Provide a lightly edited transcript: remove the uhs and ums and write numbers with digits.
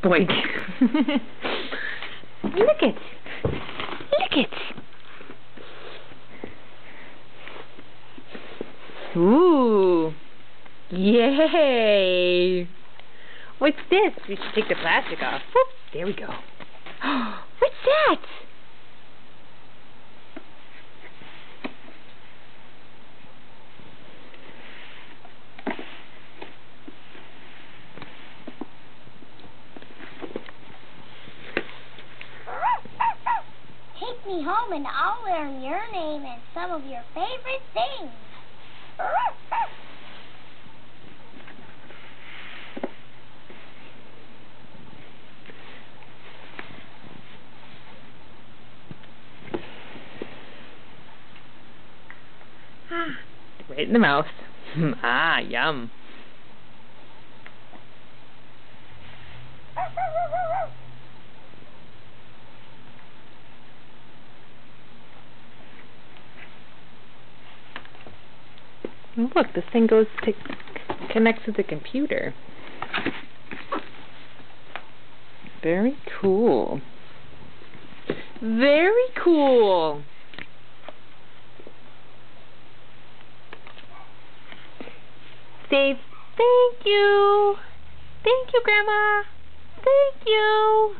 Boink. Look it. Look it. Ooh. Yay. What's this? We should take the plastic off. Whoop. There we go. What's that? Take me home and I'll learn your name and some of your favorite things. Right in the mouth. Ah, yum. Look, this thing connects to the computer. Very cool. Very cool. Say thank you. Thank you, Grandma. Thank you.